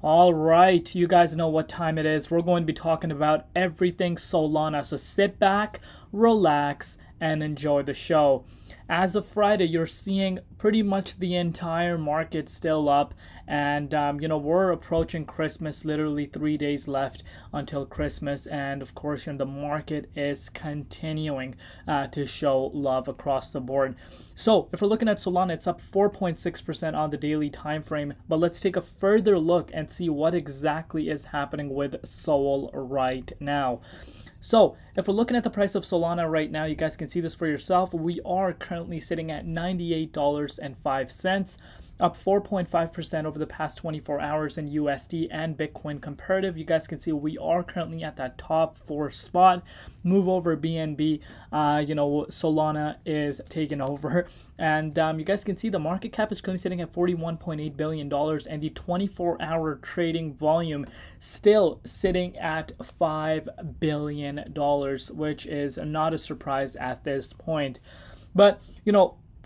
All right, you guys know what time it is. We're going to be talking about everything Solana. So sit back, relax, and enjoy the show. As of Friday, you're seeing pretty much the entire market still up, and we're approaching Christmas. Literally 3 days left until Christmas, and of course, the market is continuing to show love across the board. So if we're looking at Solana, it's up 4.6% on the daily time frame. But let's take a further look and see what exactly is happening with Sol right now. So if we're looking at the price of Solana right now, you guys can see this for yourself. We are currently sitting at $98.05, up 4.5% over the past 24 hours in USD and Bitcoin comparative. You guys can see we are currently at that top 4 spot. Move over BNB, Solana is taking over. And you guys can see the market cap is currently sitting at $41.8 billion, and the 24-hour trading volume still sitting at $5 billion, which is not a surprise at this point. But,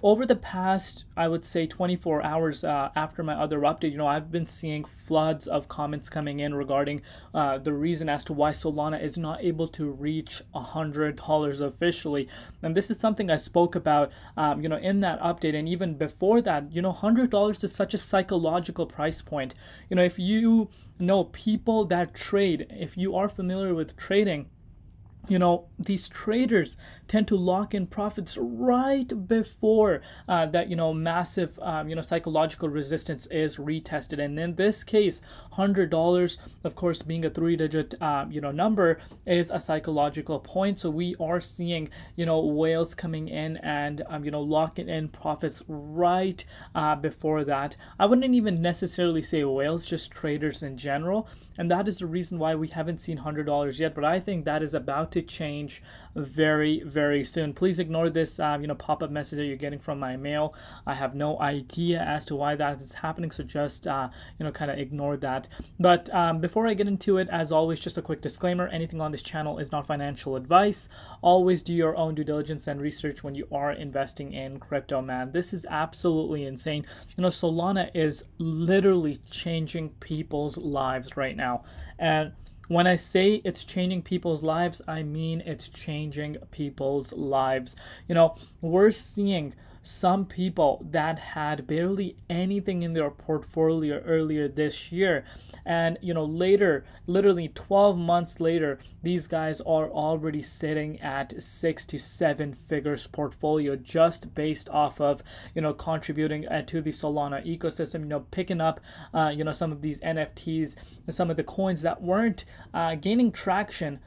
over the past, I would say 24 hours after my other update, I've been seeing floods of comments coming in regarding the reason as to why Solana is not able to reach $100 officially. And this is something I spoke about, in that update. And even before that, $100 is such a psychological price point. If you know people that trade, if you are familiar with trading, these traders tend to lock in profits right before that, massive, psychological resistance is retested. And in this case, $100, of course, being a 3-digit, number is a psychological point. So we are seeing, whales coming in and, locking in profits right before that. I wouldn't even necessarily say whales, just traders in general. And that is the reason why we haven't seen $100 yet. But I think that is about to change very, very soon. Please ignore this, pop-up message that you're getting from my mail. I have no idea as to why that is happening. So just, kind of ignore that. But before I get into it, as always, just a quick disclaimer. Anything on this channel is not financial advice. Always do your own due diligence and research when you are investing in crypto, man. This is absolutely insane. Solana is literally changing people's lives right now. And when I say it's changing people's lives, I mean it's changing people's lives. We're seeing some people that had barely anything in their portfolio earlier this year, and later, literally 12 months later, these guys are already sitting at 6 to 7 figures portfolio just based off of contributing to the Solana ecosystem, picking up some of these NFTs, some of the coins that weren't gaining traction.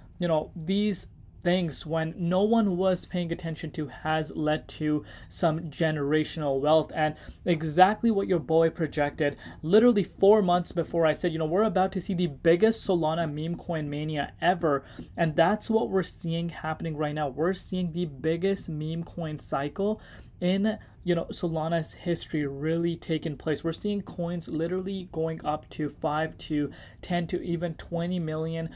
These things, when no one was paying attention to, has led to some generational wealth. And exactly what your boy projected literally 4 months before, I said, we're about to see the biggest Solana meme coin mania ever. And that's what we're seeing happening right now. We're seeing the biggest meme coin cycle in Solana's history really taking place. We're seeing coins literally going up to 5 to 10 to even 20 million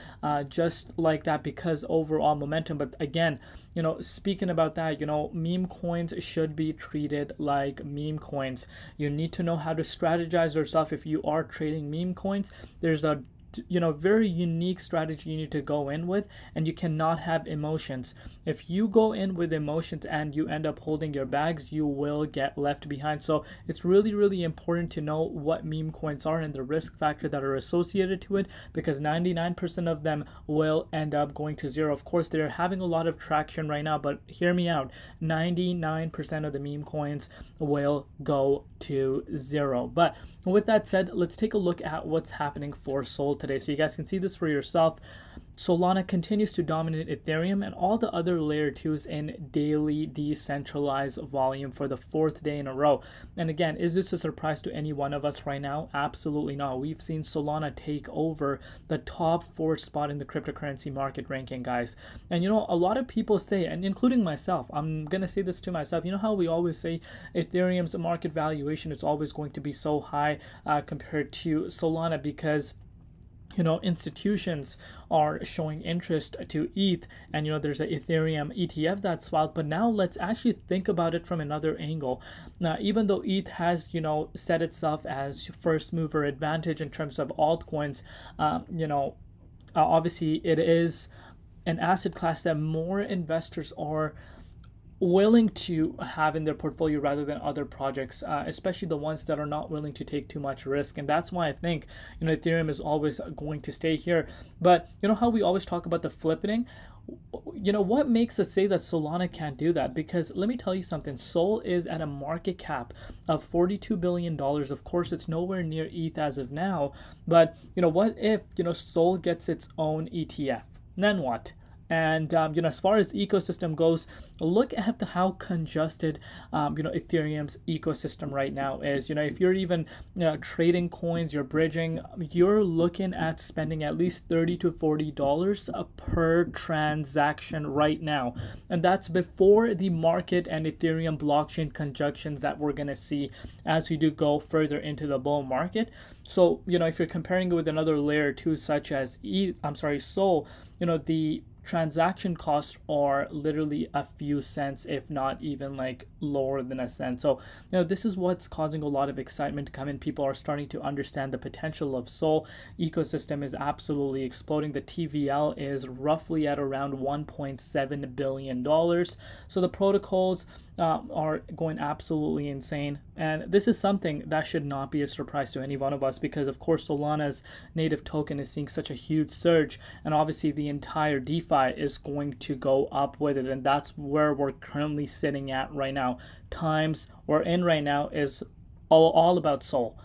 just like that, because overall momentum. But again, speaking about that, meme coins should be treated like meme coins. You need to know how to strategize yourself. If you are trading meme coins, there's a very unique strategy you need to go in with, and you cannot have emotions. If you go in with emotions and you end up holding your bags, you will get left behind. So it's really, really important to know what meme coins are and the risk factor that are associated to it, because 99% of them will end up going to zero. Of course, they're having a lot of traction right now, but hear me out, 99% of the meme coins will go to zero. But with that said, let's take a look at what's happening for Sol today. So you guys can see this for yourself. Solana continues to dominate Ethereum and all the other layer 2s in daily decentralized volume for the 4th day in a row. And again, is this a surprise to any one of us right now? Absolutely not. We've seen Solana take over the top 4 spot in the cryptocurrency market ranking, guys. And a lot of people say, and including myself, I'm gonna say this to myself, how we always say Ethereum's market valuation is always going to be so high compared to Solana, because institutions are showing interest to ETH, and there's an Ethereum ETF that's filed. But now let's actually think about it from another angle. Now, even though ETH has set itself as first mover advantage in terms of altcoins, obviously it is an asset class that more investors are willing to have in their portfolio rather than other projects, especially the ones that are not willing to take too much risk. And that's why I think Ethereum is always going to stay here. But how we always talk about the flippening, what makes us say that Solana can't do that? Because let me tell you something, Sol is at a market cap of $42 billion. Of course, it's nowhere near ETH as of now, but what if Sol gets its own ETF? Then what? And as far as ecosystem goes, look at how congested Ethereum's ecosystem right now is. If you're even trading coins, you're bridging, you're looking at spending at least $30 to $40 per transaction right now, and that's before the market and Ethereum blockchain conjunctions that we're gonna see as we do go further into the bull market. So if you're comparing it with another layer 2 such as Sol, the transaction costs are literally a few cents, if not even like lower than a cent. So this is what's causing a lot of excitement to come in. People are starting to understand the potential of Sol. Ecosystem is absolutely exploding. The TVL is roughly at around $1.7 billion. So the protocols are going absolutely insane, and this is something that should not be a surprise to any one of us, because of course Solana's native token is seeing such a huge surge, and obviously the entire DeFi is going to go up with it, and that's where we're currently sitting at right now. Times we're in right now is all about Sol.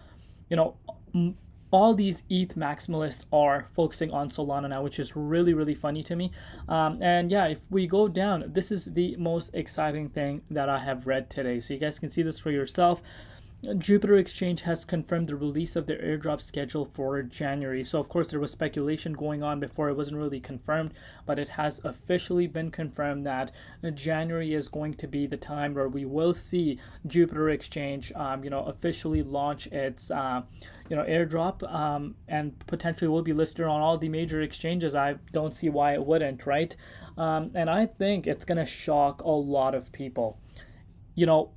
All these ETH maximalists are focusing on Solana now, which is really, really funny to me. And yeah, if we go down, this is the most exciting thing that I have read today. So you guys can see this for yourself. Jupiter Exchange has confirmed the release of their airdrop schedule for January. So of course there was speculation going on before, it wasn't really confirmed, but it has officially been confirmed that January is going to be the time where we will see Jupiter Exchange officially launch its airdrop, and potentially will be listed on all the major exchanges. I don't see why it wouldn't, right? And I think it's gonna shock a lot of people.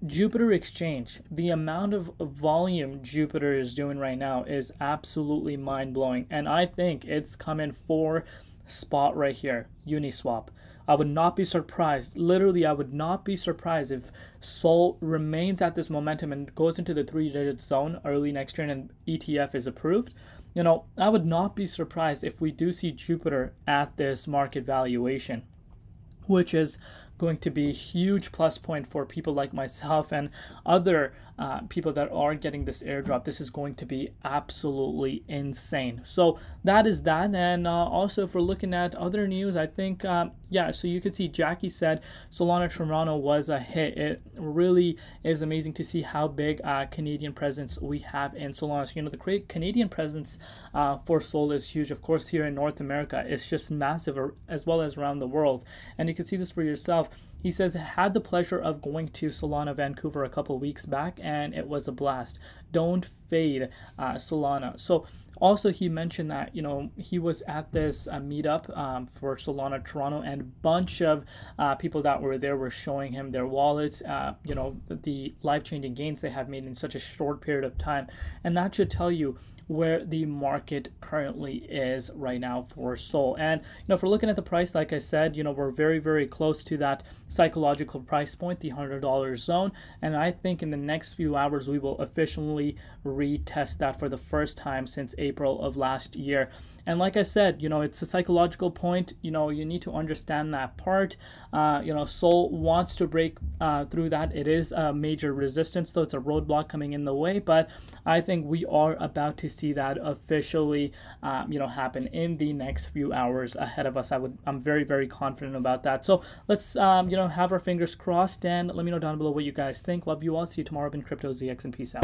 Jupiter Exchange, the amount of volume Jupiter is doing right now is absolutely mind-blowing, and I think it's coming for spot right here, Uniswap. I would not be surprised, literally I would not be surprised if Sol remains at this momentum and goes into the 3-digit zone early next year and an ETF is approved. I would not be surprised if we do see Jupiter at this market valuation, which is going to be a huge plus point for people like myself and other people that are getting this airdrop. This is going to be absolutely insane. So that is that. And also, if we're looking at other news, I think yeah, so you can see Jackie said Solana Toronto was a hit. It really is amazing to see how big Canadian presence we have in Solana. So the Canadian presence for Sol is huge. Of course, here in North America, it's just massive, as well as around the world. And you can see this for yourself. He says, had the pleasure of going to Solana Vancouver a couple weeks back, and it was a blast. Don't fade Solana. So also he mentioned that he was at this meetup for Solana Toronto, and a bunch of people that were there were showing him their wallets, the life-changing gains they have made in such a short period of time, and that should tell you where the market currently is right now for Sol. And if we're looking at the price, like I said, we're very, very close to that psychological price point, the $100 zone, and I think in the next few hours we will officially retest that for the first time since April of last year. And like I said, it's a psychological point. You need to understand that part. Sol wants to break through that. It is a major resistance, though. It's a roadblock coming in the way, but I think we are about to see that officially happen in the next few hours ahead of us. I'm very, very confident about that. So let's have our fingers crossed, and let me know down below what you guys think. Love you all. See you tomorrow in Crypto ZX, and peace out.